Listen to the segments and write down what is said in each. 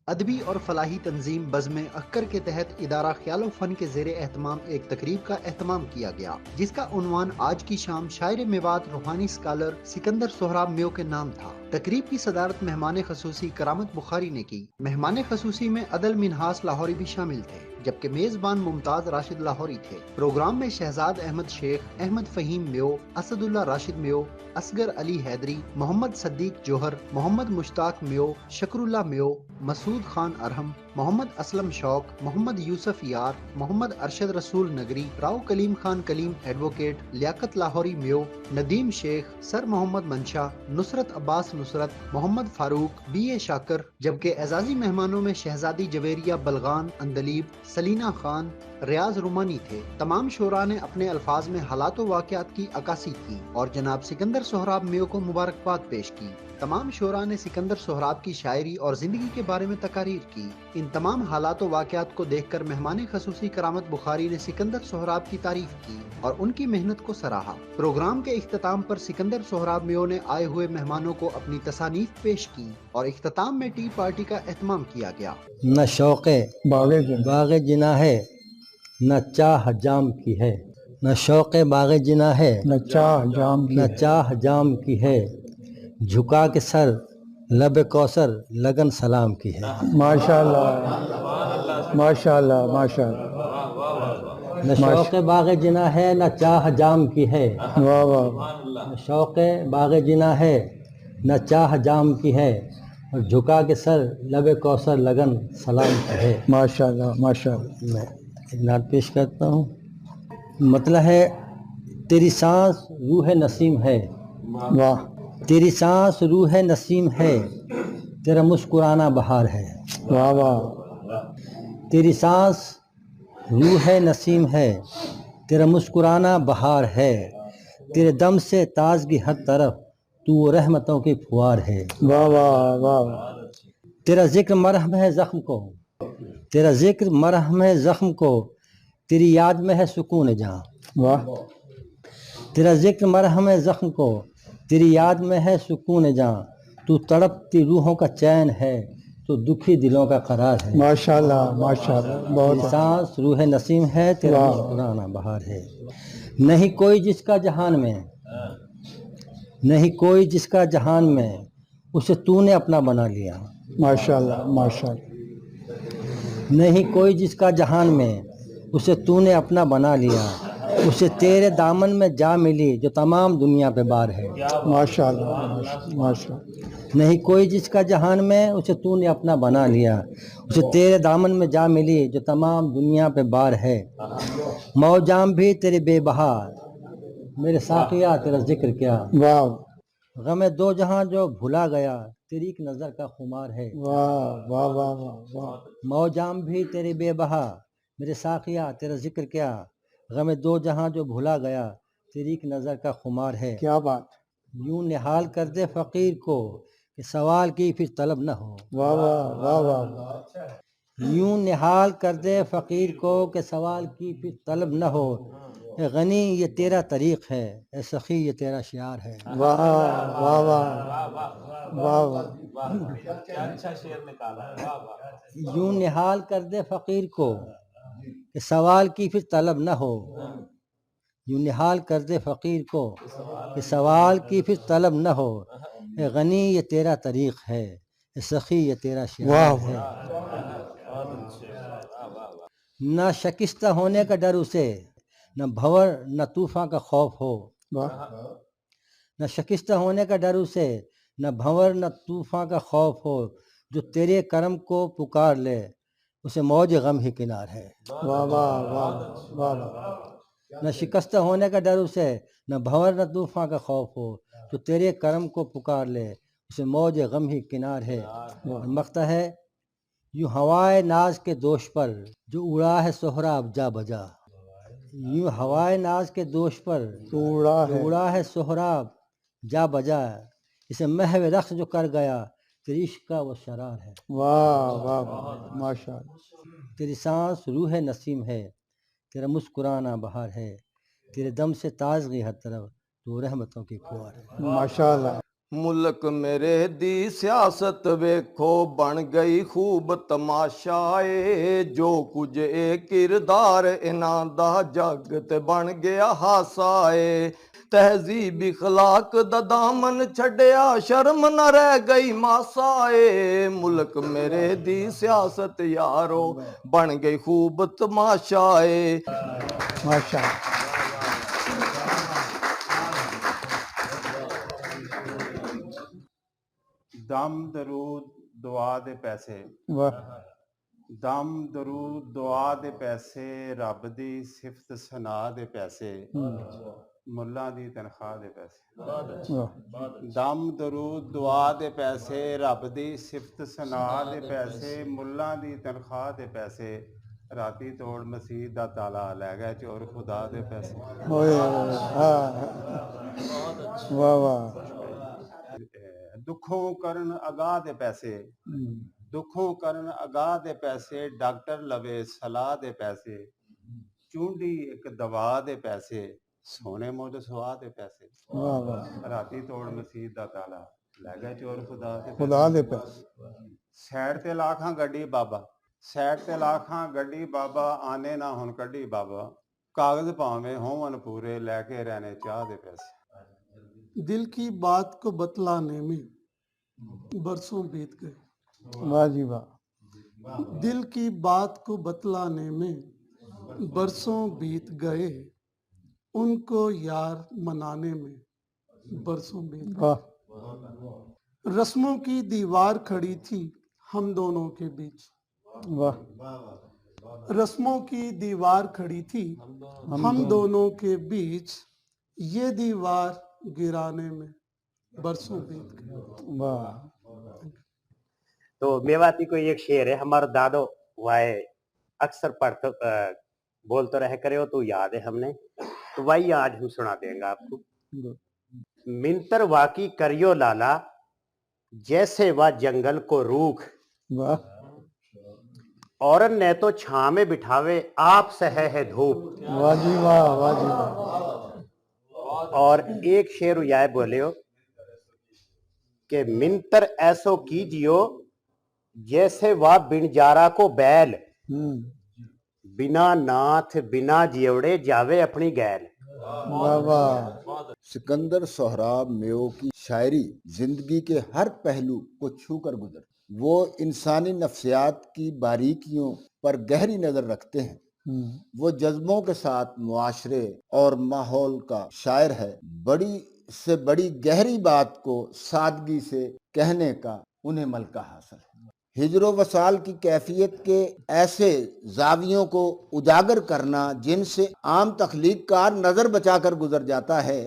ادبی اور فلاحی تنظیم بزم اکر کے تحت ادارہ خیال و فن کے زیر اہتمام ایک تقریب کا اہتمام کیا گیا، جس کا عنوان آج کی شام شاعر میوات روحانی اسکالر سکندر سہراب میو کے نام تھا۔ تقریب کی صدارت مہمان خصوصی کرامت بخاری نے کی۔ مہمان خصوصی میں عدل منہاس لاہوری بھی شامل تھے، جبکہ میزبان ممتاز راشد لاہوری تھے۔ پروگرام میں شہزاد احمد شیخ، احمد فہیم میو، اسد اللہ راشد میو، اصغر علی حیدری، محمد صدیق جوہر، محمد مشتاق میو، شکر اللہ میو، مسعود خان ارہم، محمد اسلم شوق، محمد یوسف یار، محمد ارشد رسول نگری، راؤ کلیم خان کلیم ایڈوکیٹ، لیاقت لاہوری میو، ندیم شیخ، سر محمد منشا، نصرت عباس نصرت، محمد فاروق، بی اے شاکر، جبکہ اعزازی مہمانوں میں شہزادی جویریہ بلغان اندلیب، سلینا خان، ریاض رومانی تھے۔ تمام شعراء نے اپنے الفاظ میں حالات و واقعات کی عکاسی کی اور جناب سکندر سہراب میو کو مبارکباد پیش کی۔ تمام شعراء نے سکندر سہراب کی شاعری اور زندگی کے بارے میں تقاریر کی۔ ان تمام حالات و واقعات کو دیکھ کر مہمان خصوصی کرامت بخاری نے سکندر سہراب کی تعریف کی اور ان کی محنت کو سراہا۔ پروگرام کے اختتام پر سکندر سہراب میو نے آئے ہوئے مہمانوں کو اپنی تصانیف پیش کی اور اختتام میں ٹی پارٹی کا اہتمام کیا گیا۔ نہ شوق باغ جنا ہے، نہ چاہ جام کی ہے، نہ شوق باغ جنا ہے، نہ چاہ جام کی ہے، جھکا کے سر لب کوثر لگن سلام کی ہے۔ ماشاء اللہ ماشاء اللہ ماشاء اللہ۔ نہ شوق باغ جنا ہے، نہ چاہ جام کی ہے، واہ واہ نہ شوق باغ جنا ہے، نہ چاہ جام کی ہے، اور جھکا کے سر لب کوثر لگن سلام کی ہے۔ ماشاء اللہ ماشاء اللہ۔ میں ایک نعت پیش کرتا ہوں۔ مطلب ہے تیری سانس روح نسیم ہے، واہ تیری سانس روح نسیم ہے، تیرا مسکرانا بہار ہے۔ واہ واہ تیری سانس روح نسیم ہے، تیرا مسکرانا بہار ہے، تیرے دم سے تازگی ہر طرف، تو رحمتوں کی پھوار ہے۔ واہ واہ واہ واہ۔ تیرا ذکر مرہم ہے زخم کو، تیرا ذکر مرہم ہے زخم کو، تیری یاد میں ہے سکون جہاں۔ واہ تیرا ذکر مرہم ہے زخم کو، تیری یاد میں ہے سکون جہاں، تو تڑپتی روحوں کا چین ہے، تو دکھی دلوں کا قرار ہے۔ ماشاء اللہ ماشاء اللہ، تیری بہت سانس روح نسیم ہے، تیرا واہ۔ مسکرانا بہار ہے۔ نہیں کوئی جس کا جہان میں، نہیں کوئی جس کا جہان میں، اسے تو نے اپنا بنا لیا۔ ماشاء اللہ ماشاء اللہ۔ نہیں کوئی جس کا جہان میں، اسے تو نے اپنا بنا لیا، اسے تیرے دامن میں جا ملی جو تمام دنیا پہ بار ہے۔ ماشاء اللہ ماشاء اللہ۔ نہیں کوئی جس کا جہان میں، اسے تو نے اپنا بنا لیا، اسے تیرے دامن میں جا ملی جو تمام دنیا پہ بار ہے۔ موجام بھی تیرے بے بہا، میرے ساقیہ تیرا ذکر کیا، واہ غم دو جہاں جو بھلا گیا، تیری ایک نظر کا خمار ہے۔ واہ واہ واہ واہ واہ۔ موجام بھی تیرے بے بہا، میرے ساقیہ تیرا ذکر کیا، غم دو جہاں جو بھلا گیا، تیری ایک نظر کا خمار ہے۔ کیا بات۔ یوں نہال کر دے فقیر کو کہ سوال کی پھر طلب نہ ہو۔ واہ واہ واہ واہ۔ یوں نہال کر دے فقیر کو کہ سوال کی پھر طلب نہ ہو، اے غنی یہ تیرا طریق ہے، اے سخی یہ تیرا شعار ہے۔ واہ واہ واہ واہ۔ یوں نہال کر دے فقیر کو کہ سوال کی پھر طلب نہ ہو، یوں نہال کر دے فقیر کو کہ سوال کی پھر طلب نہ ہو، اے غنی یہ تیرا طریق ہے، اے سخی یہ تیرا شعار ہے۔ نہ شکستہ ہونے کا ڈر اسے، نہ بھور نہ طوفاں کا خوف ہو۔ نہ شکستہ ہونے کا ڈر اسے، نہ بھنور نہ طوفاں کا خوف ہو، جو تیرے کرم کو پکار لے اسے موج غم ہی کنار ہے۔ واہ واہ واہ واہ۔ نہ شکستہ ہونے کا ڈر اسے، نہ بھنور نہ طوفاں کا خوف ہو، جو تیرے کرم کو پکار لے اسے موج غم ہی کنار ہے۔ مقطع ہے یوں ہوائے ناز کے دوش پر جو اڑا ہے سہراب جا بجا، یوں ہوائے ناز کے دوش پر تو اڑا جو ہے۔ اڑا ہے سہراب جا بجا، اسے محو رقص جو کر گیا، تیری عشق کا وہ شرار ہے۔ واہ واہ واہ ماشاء اللہ۔ تیری سانس روح نسیم ہے، تیرا مسکرانا بہار ہے، تیرے دم سے تازگی ہر طرف، تو رحمتوں کی پھوار ہے۔ ماشاء اللہ ਮੁਲਕ ਮੇਰੇ ਦੀ ਸਿਆਸਤ ਵੇਖੋ ਬਣ ਗਈ ਖੂਬ ਤਮਾਸ਼ਾ ਏ, ਜੋ ਕੁਝ ਇਹ ਕਿਰਦਾਰ ਇਹਨਾਂ ਦਾ ਜੱਗ ਤੇ ਬਣ ਗਿਆ ਹਾਸਾ ਏ। ਤਹਿਜ਼ੀਬ ਇਖਲਾਕ ਦਾ ਦਾਮਨ ਛੱਡਿਆ ਸ਼ਰਮ ਨਾ ਰਹਿ ਗਈ ਮਾਸਾ ਏ, ਮੁਲਕ ਮੇਰੇ ਦੀ ਸਿਆਸਤ ਯਾਰੋ ਬਣ ਗਈ ਖੂਬ ਤਮਾਸ਼ਾ ਏ। ماشاء ਦਮ ਦਰੂਦ ਦੁਆ ਦੇ ਪੈਸੇ, واہ ਦਮ ਦਰੂਦ ਦੁਆ ਦੇ ਪੈਸੇ, ਰੱਬ ਦੀ ਸਿਫਤ ਸਨਾ ਦੇ ਪੈਸੇ, ਮੁੱਲਾਂ ਦੀ ਤਨਖਾਹ ਦੇ ਪੈਸੇ। واہ ਦਮ ਦਰੂਦ ਦੁਆ ਦੇ ਪੈਸੇ, ਰੱਬ ਦੀ ਸਿਫਤ ਸਨਾ ਦੇ ਪੈਸੇ, ਮੁੱਲਾਂ ਦੀ ਤਨਖਾਹ ਦੇ ਪੈਸੇ, ਰਾਤੀ ਤੋੜ ਮਸੀਤ ਦਾ ਤਾਲਾ ਲੈ ਗਿਆ ਚੋਰ ਖੁਦਾ ਦੇ ਪੈਸੇ। اوئے ہاں واہ واہ ਦੁੱਖੋਂ ਕਰਨ ਅਗਾਹ ਦੇ ਪੈਸੇ, ਦੁੱਖੋਂ ਕਰਨ ਅਗਾਹ ਦੇ ਪੈਸੇ, ਡਾਕਟਰ ਲਵੇ ਸਲਾਹ ਦੇ ਪੈਸੇ, ਚੁੰਡੀ ਇੱਕ ਦਵਾ ਦੇ ਪੈਸੇ, ਸੋਨੇ ਮੁੱਢ ਸੁਆਹ ਦੇ ਪੈਸੇ। واہ واہ ਰਾਤੀ ਤੋੜ ਮਸੀਤ ਦਾ ਤਾਲਾ ਲੈ ਗਿਆ ਚੋਰ ਖੁਦਾ ਦੇ خدا دے پہ ਸਾਈਡ ਤੇ ਲਾਖਾਂ ਗੱਡੀ ਬਾਬਾ, ਸਾਈਡ ਤੇ ਲਾਖਾਂ ਗੱਡੀ ਬਾਬਾ, ਆਨੇ ਨਾ ਹੁਣ ਕੱਢੀ ਬਾਬਾ, ਕਾਗਜ਼ ਭਾਵੇਂ ਹੋਵਨ ਪੂਰੇ ਲੈ ਕੇ ਰਹਿਣੇ ਚਾਹ ਦੇ ਪੈਸੇ। دل کی بات کو بتلانے میں برسوں بیت گئے، واہ جی واہ دل کی بات کو بتلانے میں برسوں بیت گئے، ان کو یار منانے میں برسوں بیت گئے۔ واہ رسموں کی دیوار کھڑی تھی ہم دونوں کے بیچ، واہ رسموں کی دیوار کھڑی تھی ہم دونوں کے بیچ، یہ دیوار گرانے میں برسوں بیت گئے۔ واہ تو میواتی کو ایک شعر ہے، ہمارا دادو وائے اکثر پڑھتے بولتے رہ کرے ہو تو یاد ہے ہم نے، تو وہی آج ہم سنا دیں گا آپ کو۔ منتر واقعی کریو لالا جیسے وہ جنگل کو روکھ، واہ اورن نے تو چھاں میں بٹھاوے آپ سہے ہے دھوپ۔ واہ جی واہ واہ جی واہ اور ایک شعر یہ بولے ہو کہ منتر ایسو کیجیو جیسے وہ بنجارا کو بیل، بنا ناتھ بنا جیوڑے جاوے اپنی گیل۔ واہ واہ سکندر سہراب میو کی شاعری زندگی کے ہر پہلو کو چھو کر گزر، وہ انسانی نفسیات کی باریکیوں پر گہری نظر رکھتے ہیں، وہ جذبوں کے ساتھ معاشرے اور ماحول کا شاعر ہے، بڑی سے بڑی گہری بات کو سادگی سے کہنے کا انہیں ملکہ حاصل ہے۔ ہجر و وصال کی کیفیت کے ایسے زاویوں کو اجاگر کرنا جن سے عام تخلیق کار نظر بچا کر گزر جاتا ہے،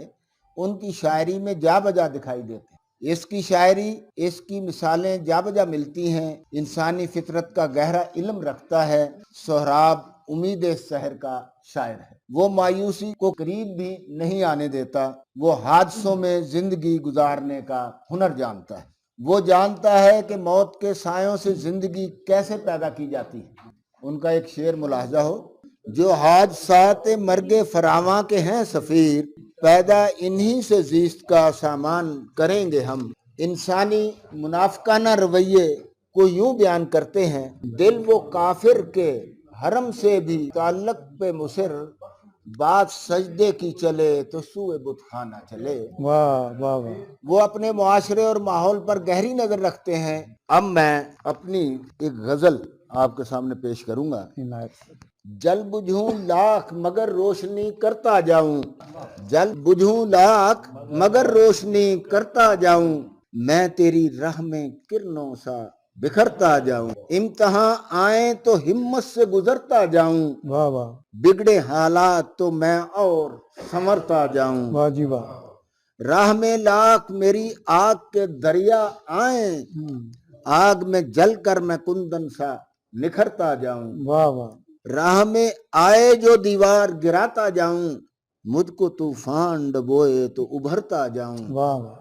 ان کی شاعری میں جا بجا دکھائی دیتے ہیں۔ اس کی شاعری، اس کی مثالیں جا بجا ملتی ہیں، انسانی فطرت کا گہرا علم رکھتا ہے۔ سہراب امید سحر کا شاعر ہے، وہ مایوسی کو قریب بھی نہیں آنے دیتا، وہ حادثوں میں زندگی گزارنے کا ہنر جانتا ہے، وہ جانتا ہے کہ موت کے سایوں سے زندگی کیسے پیدا کی جاتی ہے۔ ان کا ایک شعر ملاحظہ ہو، جو حادثات مرگ فراواں کے ہیں سفیر، پیدا انہی سے زیست کا سامان کریں گے ہم۔ انسانی منافقانہ رویے کو یوں بیان کرتے ہیں، دل وہ کافر کے حرم سے بھی تعلق پہ مصر، بات سجدے کی چلے تو سوئے بت خانہ چلے۔ واہ واہ واہ وہ اپنے معاشرے اور ماحول پر گہری نظر رکھتے ہیں۔ اب میں اپنی ایک غزل آپ کے سامنے پیش کروں گا۔ عنایت جل بجھوں لاکھ مگر روشنی کرتا جاؤں، جل بجھوں لاکھ مگر روشنی کرتا جاؤں، میں تیری راہ میں کرنوں سا بکھرتا جاؤں، امتحان آئیں تو ہمت سے گزرتا جاؤں، واہ واہ بگڑے حالات تو میں اور سنورتا جاؤں، واہ جی واہ راہ میں لاکھ میری آگ کے دریا آئیں، آگ میں جل کر میں کندن سا نکھرتا جاؤں، واہ واہ راہ میں آئے جو دیوار گراتا جاؤں، مجھ کو طوفان ڈبوئے تو ابھرتا جاؤں، واہ واہ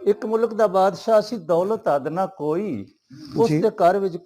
ਇੱਕ ਮੁਲਕ ਦਾ ਬਾਦਸ਼ਾਹ ਸੀ, ਦੌਲਤ ਹੱਦ ਨਾ ਕੋਈ, ਉਸ ਜੀ। ਦੇ ਘਰ ਵਿੱਚ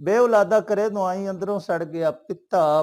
ਬੇ ਔਲਾਦਾ ਕਰੇ ਦੁਆਈ ਅੰਦਰੋਂ ਸੜ ਗਿਆ ਪਿੱਤਾ,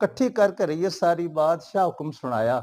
ਇਕੱਠੀ ਕਰ ਕਰੀਏ ਸਾਰੀ ਬਾਦਸ਼ਾਹ ਹੁਕਮ ਸੁਣਾਇਆ,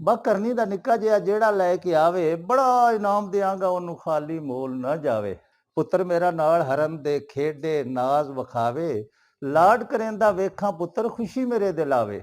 ਬਾ ਕਰਨੀ ਦਾ ਨਿੱਕਾ ਜਿਹਾ ਜਿਹੜਾ ਲੈ ਕੇ ਆਵੇ, ਬੜਾ ਇਨਾਮ ਦਿਆਂਗਾ ਉਹਨੂੰ, ਖਾਲੀ ਮੋਲ ਨਾ ਜਾਵੇ। ਪੁੱਤਰ ਮੇਰਾ ਨਾਲ ਹਰਨ ਦੇ ਖੇਡੇ, ਨਾਜ਼ ਵਿਖਾਵੇ, ਲਾਡ ਕਰੇਂਦਾ ਵੇਖਾਂ ਪੁੱਤਰ, ਖੁਸ਼ੀ ਮੇਰੇ ਦਿਲ ਆਵੇ।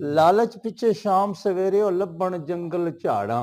ਲਾਲਚ ਪਿੱਛੇ ਸ਼ਾਮ ਸਵੇਰੇ ਉਹ ਲੱਭਣ ਜੰਗਲ ਝਾੜਾਂ।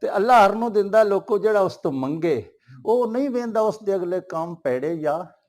ਤੇ ਅੱਲਾ ਹਰ ਨੂੰ ਦਿੰਦਾ ਲੋਕੋ ਜਿਹੜਾ ਉਸ ਤੋਂ ਮੰਗੇ, ਉਹ ਨਹੀਂ ਵੇਂਦਾ ਉਸ ਦੇ ਅਗਲੇ ਕੰਮ ਪੈੜੇ ਜਾਂ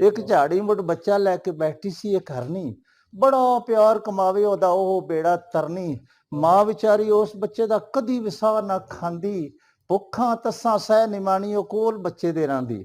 ਇੱਕ ਝਾੜੀ ਮੁੱਢ ਬੱਚਾ ਲੈ ਕੇ ਬੈਠੀ ਸੀ ਇੱਕ ਹਰਨੀ, ਬੜਾ ਪਿਆਰ ਕਮਾਵੇ ਉਹਦਾ ਉਹ ਬੇੜਾ ਤਰਨੀ। ਮਾਂ ਵਿਚਾਰੀ ਉਸ ਬੱਚੇ ਦਾ ਕਦੀ ਵਿਸਾ ਨਾ ਖਾਂਦੀ, ਭੁੱਖਾਂ ਤੱਸਾਂ ਸਹਿ ਨਿਮਾਣੀ ਉਹ ਕੋਲ ਬੱਚੇ ਦੇ ਰਾਂਦੀ।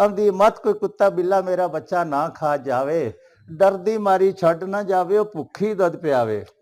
ਆਂਦੀ ਮਤ ਕੋਈ ਕੁੱਤਾ ਬਿੱਲਾ ਮੇਰਾ ਬੱਚਾ ਨਾ ਖਾ ਜਾਵੇ, ਡਰਦੀ ਮਾਰੀ ਛੱਡ ਨਾ ਜਾਵੇ ਉਹ ਭੁੱਖੀ ਦੁੱਧ ਪਿਆਵੇ।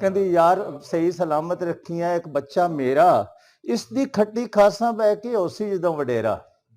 ਕਹਿੰਦੀ ਯਾਰ ਸਹੀ ਸਲਾਮਤ ਰੱਖੀਆਂ ਇੱਕ ਬੱਚਾ ਮੇਰਾ, ਇਸ ਦੀ ਖੱਟੀ ਖਾਸਾਂ ਬਹਿ ਕੇ ਹੋਸੀ ਜਦੋਂ ਵਡੇਰਾ।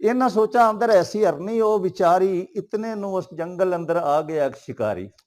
ਇਹਨਾਂ ਸੋਚਾਂ ਅੰਦਰ ਐਸੀ ਹਰਨੀ ਉਹ ਵਿਚਾਰੀ, ਇਤਨੇ ਨੂੰ ਉਸ ਜੰਗਲ ਅੰਦਰ ਆ ਗਿਆ ਇੱਕ ਸ਼ਿਕਾਰੀ।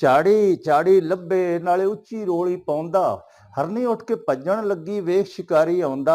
ਝਾੜੀ ਝਾੜੀ ਲੱਭੇ ਨਾਲੇ ਉੱਚੀ ਰੋਲੀ ਪਾਉਂਦਾ, ਹਰਨੀ ਉੱਠ ਕੇ ਭੱਜਣ ਲੱਗੀ ਵੇਖ ਸ਼ਿਕਾਰੀ ਆਉਂਦਾ।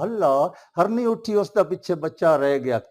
ਹੱਲਾ, ਹਰਨੀ ਉੱਠੀ ਉਸ ਦਾ ਪਿੱਛੇ ਬੱਚਾ ਰਹਿ ਗਿਆ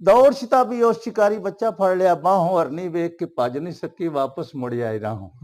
ਦੌੜ ਸਿਤਾ ਵੀ ਉਸ ਸ਼ਿਕਾਰੀ ਬੱਚਾ ਫੜ ਲਿਆ ਬਾਹੋਂ, ਹਰਨੀ ਵੇਖ ਕੇ ਭੱਜ ਨਹੀਂ ਸਕੀ, ਵਾਪਸ ਮੁੜ ਆਈ ਰਾਹੋਂ।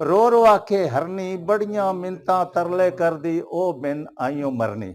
ਰੋ ਰੋ ਆਖੇ ਹਰਨੀ, ਬੜੀਆਂ ਮਿੰਤਾਂ ਤਰਲੇ ਕਰਦੀ ਉਹ ਬਿਨ ਆਈਓ ਮਰਨੀ।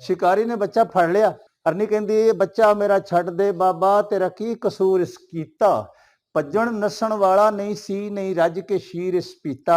ਸ਼ਿਕਾਰੀ ਨੇ ਬੱਚਾ ਫੜ ਲਿਆ, ਹਰਨੀ ਕਹਿੰਦੀ ਇਹ ਬੱਚਾ ਮੇਰਾ ਛੱਡ ਦੇ ਬਾਬਾ, ਤੇਰਾ ਕੀ ਕਸੂਰ ਇਸ ਕੀਤਾ, ਭੱਜਣ ਨੱਸਣ ਵਾਲਾ ਨਹੀਂ ਸੀ, ਨਹੀਂ ਰੱਜ ਕੇ ਸ਼ੀਰ ਇਸ ਪੀਤਾ।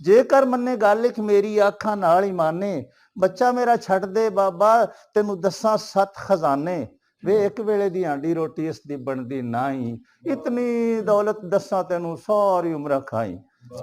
ਜੇਕਰ ਮੰਨੇ ਗੱਲ ਲਿਖ ਮੇਰੀ ਅੱਖਾਂ ਨਾਲ ਹੀ ਮਾਨੇ, ਬੱਚਾ ਮੇਰਾ ਛੱਡ ਦੇ ਬਾਬਾ, ਤੈਨੂੰ ਦੱਸਾਂ 7 ਖਜ਼ਾਨੇ। ਵੇ ਇੱਕ ਵੇਲੇ ਦੀ ਆਂਡੀ ਰੋਟੀ ਇਸ ਦੀ ਬਣਦੀ ਨਹੀਂ, ਇਤਨੀ ਦੌਲਤ ਦੱਸਾਂ ਤੈਨੂੰ ਸਾਰੀ ਉਮਰ ਖਾਈ।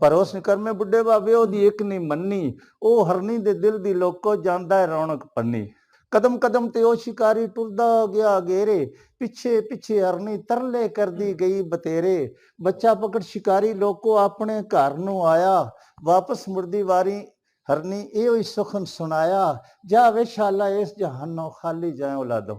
ਪਰ ਉਸ ਕਰਮੇ ਬੁੱਢੇ ਬਾਬੇ ਉਹਦੀ ਇੱਕ ਨਹੀਂ ਮੰਨੀ, ਉਹ ਹਰਨੀ ਦੇ ਦਿਲ ਦੀ ਲੋਕੋ ਜਾਂਦਾ ਹੈ ਰੌਣਕ ਪੰਨੀ। ਕਦਮ ਕਦਮ ਤੇ ਉਹ ਸ਼ਿਕਾਰੀ ਟੁਰਦਾ ਗਿਆ ਗੇਰੇ, ਪਿੱਛੇ ਪਿੱਛੇ ਹਰਨੀ ਤਰਲੇ ਕਰਦੀ ਗਈ ਬਤੇਰੇ। ਬੱਚਾ ਪਕੜ ਸ਼ਿਕਾਰੀ ਲੋਕੋ ਆਪਣੇ ਘਰ ਨੂੰ ਆਇਆ, ਵਾਪਸ ਮੁੜਦੀ ਵਾਰੀ ਹਰਨੀ ਇਹੋ ਹੀ ਸੁਖਨ ਸੁਣਾਇਆ, ਜਾਵੇ ਸ਼ਾਲਾ ਇਸ ਜਹਾਨੋਂ ਖਾਲੀ ਜਾਏ ਔਲਾਦੋ,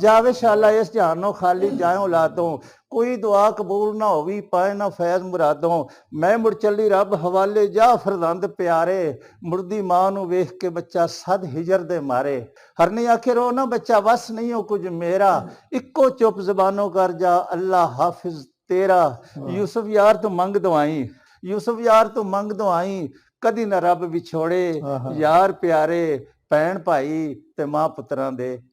ਜਾਵੇ ਸ਼ਾਲਾ ਇਸ ਜਹਾਨੋਂ ਖਾਲੀ ਜਾਏ ਔਲਾਦੋਂ, ਕੋਈ ਦੁਆ ਕਬੂਲ ਨਾ ਹੋਵੀ ਪਾਏ ਨਾ ਫੈਜ਼ ਮੁਰਾਦੋਂ। ਮੈਂ ਮੁੜ ਚੱਲੀ ਰੱਬ ਹਵਾਲੇ ਜਾ ਫਰਜ਼ੰਦ ਪਿਆਰੇ, ਮੁਰਦੀ ਮਾਂ ਨੂੰ ਵੇਖ ਕੇ ਬੱਚਾ ਸਦ ਹਿਜਰ ਦੇ ਮਾਰੇ। ਹਰਨੀ ਆਖੇ ਰੋ ਨਾ ਬੱਚਾ ਵਸ ਨਹੀਂ ਹੋ ਕੁਝ ਮੇਰਾ, ਇੱਕੋ ਚੁੱਪ ਜ਼ਬਾਨੋਂ ਕਰ ਜਾ ਅੱਲਾ ਹਾਫਿਜ਼ ਤੇਰਾ। ਯੂਸਫ ਯਾਰ ਤੂੰ ਮੰਗ ਦਵਾਈ, ਯੂਸਫ ਯਾਰ ਤੂੰ ਮੰਗ ਦਵਾਈ, ਕਦੀ ਨਾ ਰੱਬ ਵਿਛੋੜੇ, ਯਾਰ ਪਿਆਰੇ ਭੈਣ ਭਾਈ ਤੇ ਮਾਂ ਪੁੱਤਰਾਂ ਦੇ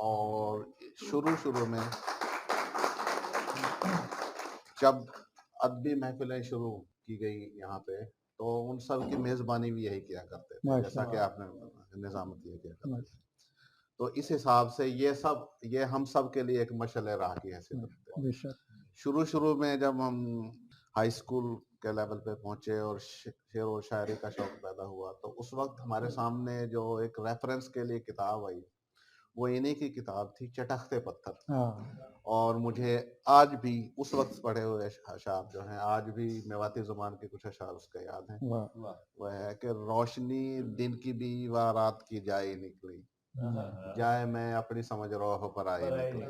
اور شروع میں جب ادبی محفلیں شروع کی گئی یہاں پہ تو ان سب کی میزبانی بھی یہی کیا کرتے تھے، جیسا کہ آپ نے نظامت یہ کیا کرتے تھے. تو اس حساب سے یہ ہم سب کے لیے ایک مشعل راہ کی حیثیت رکھتے ہیں. شروع میں جب ہم ہائی اسکول کے لیول پہ پہنچے اور شعر و شاعری کا شوق پیدا ہوا تو اس وقت ہمارے سامنے جو ایک ریفرنس کے لیے کتاب آئی وہ انہی کی کتاب تھی چٹختے پتھر. اور مجھے آج بھی اس وقت پڑھے ہوئے اشعار جو ہیں آج بھی میواتی زبان کے کچھ اشعار اس کا یاد ہیں. وہ ہے کہ روشنی دن کی بھی و رات کی جائے نکلی، جائے میں اپنی سمجھ روح پر آئی نکلی.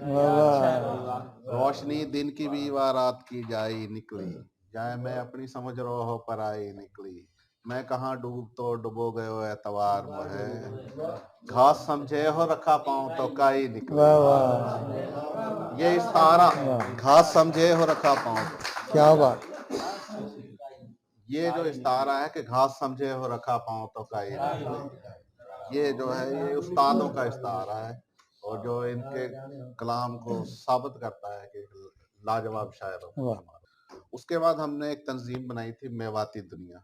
روشنی دن کی بھی و رات کی جائے نکلی، جائے میں اپنی سمجھ روح پر آئی نکلی. میں کہاں ڈوب تو ڈبو گئے ہو اعتبار مجھے، گھاس سمجھے ہو رکھا پاؤں تو کائی نکلی. یہ استعارہ گھاس سمجھے ہو رکھا پاؤں، کیا بات. یہ جو استعارہ ہے کہ گھاس سمجھے ہو رکھا پاؤں تو کائی نکلی، یہ جو ہے یہ استادوں کا استعارہ ہے اور جو ان کے کلام کو ثابت کرتا ہے کہ لاجواب شاعر ہو. اس کے بعد ہم نے ایک تنظیم بنائی تھی میواتی دنیا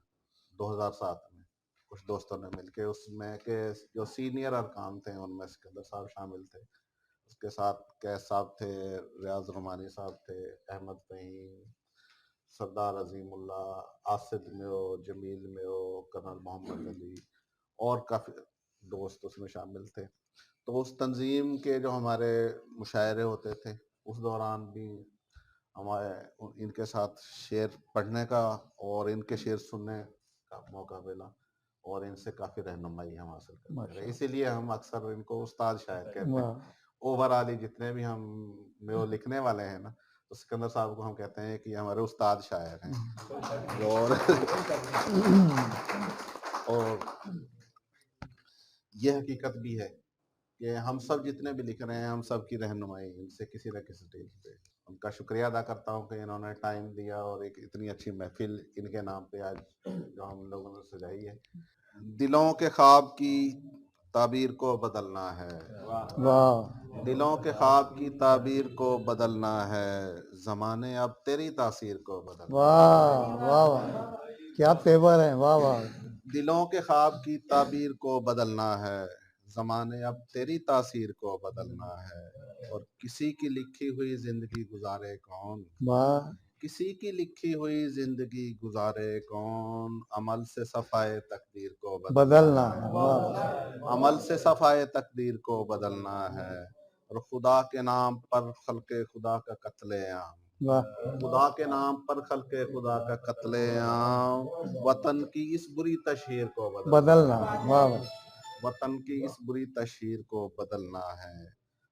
2007 میں کچھ دوستوں نے مل کے، اس میں کہ جو سینئر ارکان تھے ان میں سکندر صاحب شامل تھے، اس کے ساتھ قیس صاحب تھے، ریاض رحمانی صاحب تھے، احمد فہیم، سردار عظیم اللہ، آصد میو، جمیل میو، کرنل محمد علی اور کافی دوست اس میں شامل تھے. تو اس تنظیم کے جو ہمارے مشاعرے ہوتے تھے اس دوران بھی ہمارے ان کے ساتھ شعر پڑھنے کا اور ان کے شعر سننے کا موقع ملا اور ان سے کافی رہنمائی ہم حاصل کرتے ہیں. اسی لیے ہم اکثر ان کو استاد شاعر کہتے ہیں. اوورال جتنے بھی ہم میو لکھنے والے ہیں نا تو سکندر صاحب کو ہم کہتے ہیں کہ یہ ہمارے استاد شاعر ہیں. اور یہ حقیقت بھی ہے کہ ہم سب جتنے بھی لکھ رہے ہیں ہم سب کی رہنمائی ان سے کسی نہ کسی اسٹیج پہ. ان کا شکریہ ادا کرتا ہوں کہ انہوں نے ٹائم دیا اور ایک اتنی اچھی محفل ان کے نام پہ آج جو ہم لوگوں نے سجائی ہے. دلوں کے خواب کی تعبیر کو بدلنا ہے، دلوں کے خواب کی تعبیر کو بدلنا ہے، زمانے اب تیری تاثیر کو بدلنا. واہ واہ واہ، کیا پیور ہے. واہ واہ. دلوں کے خواب کی تعبیر کو بدلنا ہے، زمانے اب تیری تاثیر کو بدلنا ہے. اور کسی کی لکھی ہوئی زندگی گزارے کون، کسی کی لکھی ہوئی زندگی گزارے کون، عمل سے صفائے تقدیر کو بدلنا ہے، عمل سے صفائے تقدیر کو بدلنا ہے. اور خدا کے نام پر خلق خدا کا قتل عام، خدا کے نام پر خلق خدا کا قتل عام، وطن کی اس بری تشہیر کو بدلنا ہے، وطن کی اس بری تشہیر کو بدلنا ہے.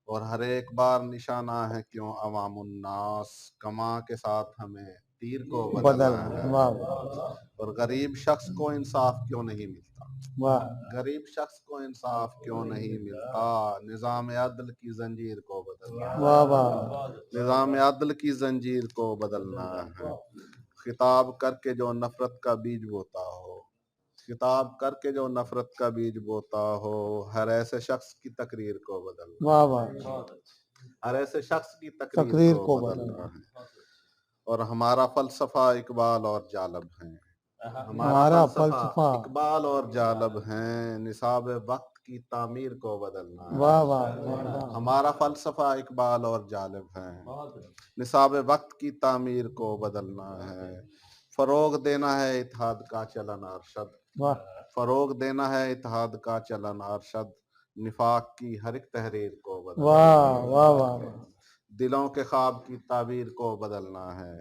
اور ہر ایک بار نشانہ ہے کیوں عوام الناس، کماں کے ساتھ ہمیں تیر کو بدلنا ہے. اور غریب شخص کو انصاف کیوں نہیں ملتا، غریب شخص کو انصاف کیوں نہیں ملتا، نظام عدل کی زنجیر کو بدلنا ہے، نظام عدل کی زنجیر کو بدلنا ہے. خطاب کر کے جو نفرت کا بیج بوتا ہو، خطاب کر کے جو نفرت کا بیج بوتا ہو، ہر ایسے شخص کی تقریر کو بدلنا، ہر ایسے شخص کی تقریر کو بدلنا ہے. اور ہمارا فلسفہ اقبال اور جالب ہیں، ہمارا فلسفہ اقبال اور جالب ہیں، نصاب وقت کی تعمیر کو بدلنا ہے. ہمارا فلسفہ اقبال اور جالب ہیں، نصاب وقت کی تعمیر کو بدلنا ہے. فروغ دینا ہے اتحاد کا چلن ارشد، فروغ دینا ہے اتحاد کا چلن ارشد، نفاق کی ہر ایک تحریر کو بدلنا ہے. دلوں کے خواب کی تعبیر کو بدلنا ہے،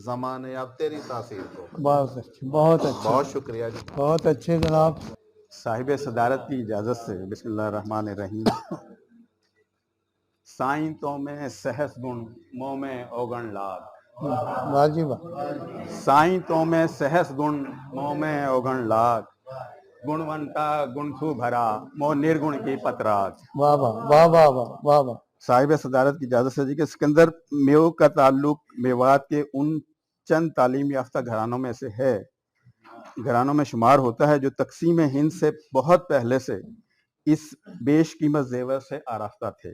زمانے اب تیری تاثیر کو بہت اچھے، بہت اچھے، بہت شکریہ جی. بہت اچھے جناب. صاحب صدارت کی اجازت سے بسم اللہ الرحمن الرحیم. سائیں تو میں سہس گن منہ میں اوگن لاگ، واجب. سائیں تو میں سہس گن منہ میں اوگن لاگ، گنونتا گنسو بھرا مو نرگن کی پتراگ. واہ واہ واہ واہ واہ واہ واہ. صاحب صدارت کی اجازت سے جی کہ سکندر میو کا تعلق میوات کے ان چند تعلیم یافتہ گھرانوں میں سے ہے، گھرانوں میں شمار ہوتا ہے جو تقسیم ہند سے بہت پہلے سے اس بیش قیمت زیور سے آراستہ تھے.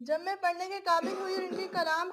جب میں پڑھنے کے قابل ہوئی اور ان کے کلام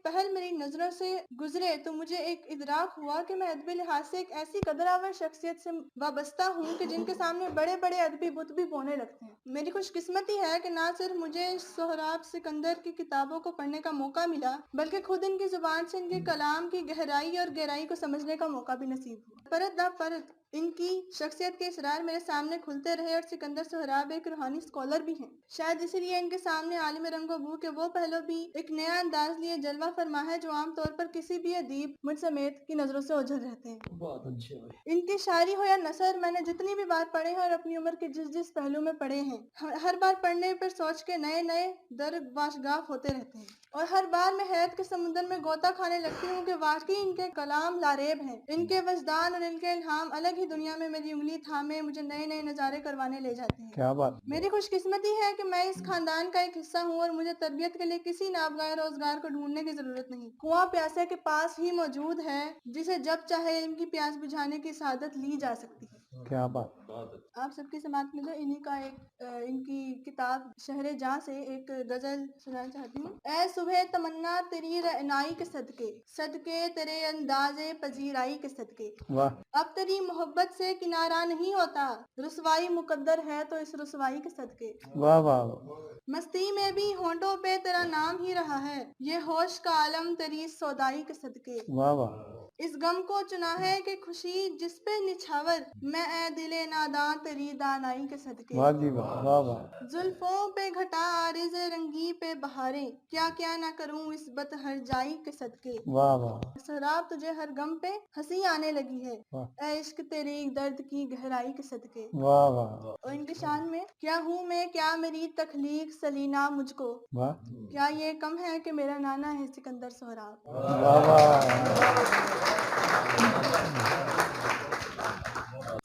پہل میری نظروں سے گزرے تو مجھے ایک ادراک ہوا کہ میں ادبی لحاظ سے ایک ایسی قدرآور شخصیت سے وابستہ ہوں کہ جن کے سامنے بڑے بڑے ادبی بت بھی بونے لگتے ہیں۔ میری خوش قسمتی ہے کہ نہ صرف مجھے سہراب سکندر کی کتابوں کو پڑھنے کا موقع ملا بلکہ خود ان کی زبان سے ان کے کلام کی گہرائی اور گہرائی کو سمجھنے کا موقع بھی نصیب ہوا۔ پرت در پرت ان کی شخصیت کے اسرار میرے سامنے کھلتے رہے اور سکندر سہراب ایک روحانی اسکالر بھی ہیں۔ شاید اسی لیے ان کے سامنے عالم رنگ و بو کے وہ پہلو بھی ایک نیا انداز لیے جلوہ فرما ہے جو عام طور پر کسی بھی ادیب مجھ سمیت کی نظروں سے اوجھل رہتے ہیں۔ بہت اچھے ہوئے۔ ان کی شاعری ہو یا نثر میں نے جتنی بھی بار پڑھے ہیں اور اپنی عمر کے جس پہلو میں پڑھے ہیں ہر بار پڑھنے پر سوچ کے نئے نئے در باشگاہ ہوتے رہتے ہیں اور ہر بار میں حیرت کے سمندر میں غوطہ کھانے لگتی ہوں کہ واقعی ان کے کلام لاریب ہیں۔ ان کے وجدان اور ان کے الہام الگ ہی دنیا میں میری انگلی تھامے مجھے نئے نئے نظارے کروانے لے جاتے ہیں۔ کیا بات۔ میری خوش قسمتی ہے کہ میں اس خاندان کا ایک حصہ ہوں اور مجھے تربیت کے لیے کسی نابغہ روزگار کو ڈھونڈنے کی ضرورت نہیں۔ کنواں پیاسے کے پاس ہی موجود ہے جسے جب چاہے علم کی پیاس بجھانے کی سعادت لی جا سکتی ہے۔ کیا بات۔ آپ سب کی سماعت میں تو انہی کا ایک ان کی کتاب شہر جاں سے ایک غزل سنانا چاہتی ہوں۔ اے صبح تمنا تیری رعنائی کے صدقے، صدقے تیرے انداز پذیرائی کے صدقے، واہ۔ اب تیری محبت سے کنارہ نہیں ہوتا، رسوائی مقدر ہے تو اس رسوائی کے صدقے، واہ واہ۔ مستی میں بھی ہونٹوں پہ تیرا نام ہی رہا ہے، یہ ہوش کا عالم تیری سودائی کے صدقے، واہ واہ۔ اس غم کو چنا ہے کہ خوشی جس پہ نچھاور، میں اے دل ناداں تیری دانائی کے صدقے، واہ جی واہ، واہ واہ۔ زلفوں پہ گھٹا عارض رنگی پہ بہاریں، کیا کیا نہ کروں اس بت ہر جائی کے صدقے، واہ واہ۔ سہراب تجھے ہر غم پہ ہنسی آنے لگی ہے، واہ اے عشق تیری درد کی گہرائی کے صدقے، واہ واہ۔ اور ان کی شان میں کیا ہوں میں کیا میری تخلیق سلینا مجھ کو، واہ کیا یہ کم ہے کہ میرا نانا ہے سکندر سہراب۔ واہ واہ۔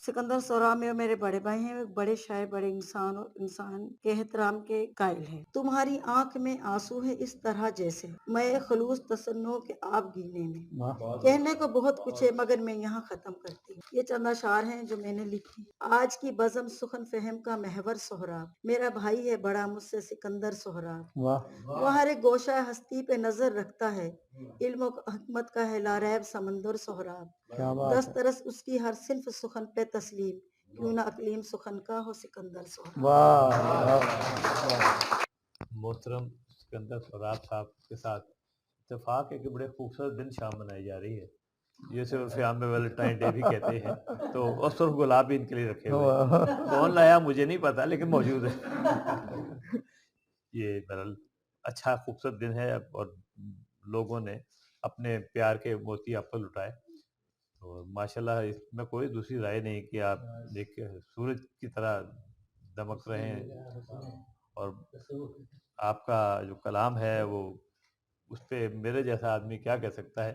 سکندر سہراب میں میرے بڑے بھائی ہیں، بڑے شاعر، بڑے انسان اور انسان کے احترام کے قائل ہیں۔ تمہاری آنکھ میں آنسو ہے اس طرح جیسے میں خلوص تصنع کے آپ گینے میں، کہنے کو بہت کچھ ہے مگر میں یہاں ختم کرتی ہوں۔ یہ چند اشعار ہیں جو میں نے لکھی۔ آج کی بزم سخن فہم کا محور سہراب، میرا بھائی ہے بڑا مجھ سے سکندر سہراب، وہ ہر ایک گوشہ ہستی پہ نظر رکھتا ہے، علم و حکمت کا ہے لاریب سمندر سہراب، دسترس اس کی ہر صنف سخن پہ تسلیم، کیوں نہ اقلیم سخن کا ہو سکندر سہراب۔ محترم سکندر سہراب صاحب کے ساتھ اتفاق ہے کہ بڑے خوبصورت دن شام منائی جا رہی ہے، جیسے عرف عام میں ویلنٹائن ڈے بھی کہتے ہیں، تو اور سرخ گلاب بھی ان کے لیے رکھے ہوئے ہیں، کون لایا مجھے نہیں پتا لیکن موجود ہے۔ یہ بہرحال اچھا خوبصورت دن ہے اور لوگوں نے اپنے پیار کے موتی آپ پر لٹائے، اور ماشاءاللہ اس میں کوئی دوسری رائے نہیں کہ آپ دیکھ سورج کی طرح دمک رہے ہیں، اور آپ کا جو کلام ہے وہ اس پہ میرے جیسا آدمی کیا کہہ سکتا ہے،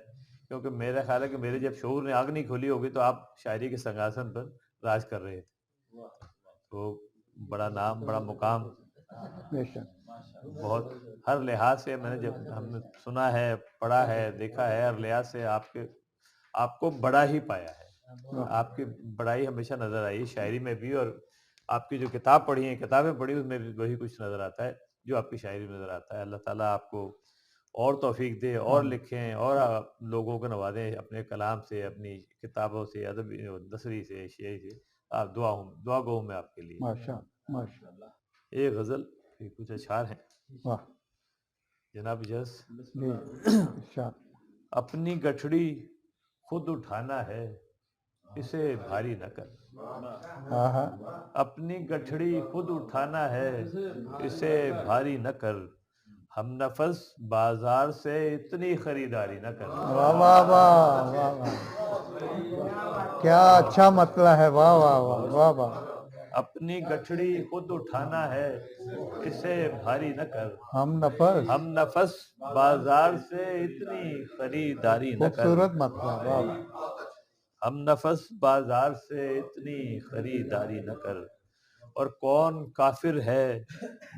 کیونکہ میرا خیال ہے کہ میرے جب شعور نے آگ نہیں کھولی ہوگی تو آپ شاعری کے سنگاسن پر راج کر رہے تھے، تو بڑا نام بڑا مقام، بہت ہر لحاظ سے میں نے جب ہم نے سنا ہے پڑھا ہے دیکھا ہے، ہر لحاظ سے آپ کو بڑا ہی پایا ہے، آپ کی بڑائی ہمیشہ نظر آئی شاعری میں بھی، اور آپ کی جو کتاب پڑھی ہیں کتابیں پڑھی اس میں بھی وہی کچھ نظر آتا ہے جو آپ کی شاعری میں نظر آتا ہے۔ اللہ تعالیٰ آپ کو اور توفیق دے اور لکھیں اور لوگوں کو نوازیں اپنے کلام سے، اپنی کتابوں سے، ادبی نثری سے، شعری سے۔ آپ دعا گو ہوں میں آپ کے لیے۔ ماشاءاللہ۔ ایک غزل کے کچھ اشعار ہیں جناب جس۔ اپنی گٹھڑی خود اٹھانا ہے اسے بھاری نہ کر، اپنی گٹھڑی خود اٹھانا ہے اسے بھاری نہ کر، ہم نفس بازار سے اتنی خریداری نہ کر۔ واہ واہ واہ واہ واہ، کیا اچھا مطلب ہے، واہ واہ واہ واہ واہ۔ اپنی گٹھڑی خود اٹھانا ہے اسے بھاری نہ کر، ہم نفس بازار سے اتنی خریداری نہ کر، خوبصورت مطلب، واہ۔ ہم نفس بازار سے اتنی خریداری نہ کر، اور کون کافر ہے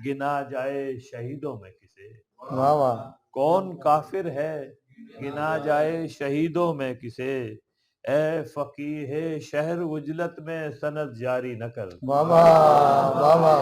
گنا جائے شہیدوں میں کسے، واہ واہ۔ کون کافر ہے گنا جائے شہیدوں میں کسے، اے فقیہ شہر عجلت میں سند جاری نہ کر۔ واہ واہ واہ واہ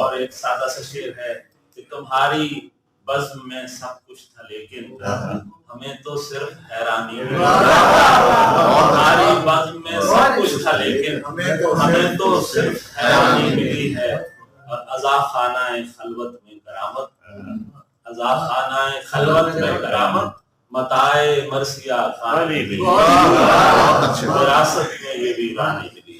اور ایک سادہ سا شعر ہے کہ تمہاری بزم میں سب کچھ تھا لیکن ہمیں تو صرف حیرانی ملی، تمہاری بزم میں سب کچھ تھا لیکن ہمیں تو صرف حیرانی ملی ہے، اور عزا خانہ خلوت میں کرامت، عزا خانہ خلوت میں کرامت، متائے مرثیہ خانی ملی، وراثت میں یہ ویرانی ملی۔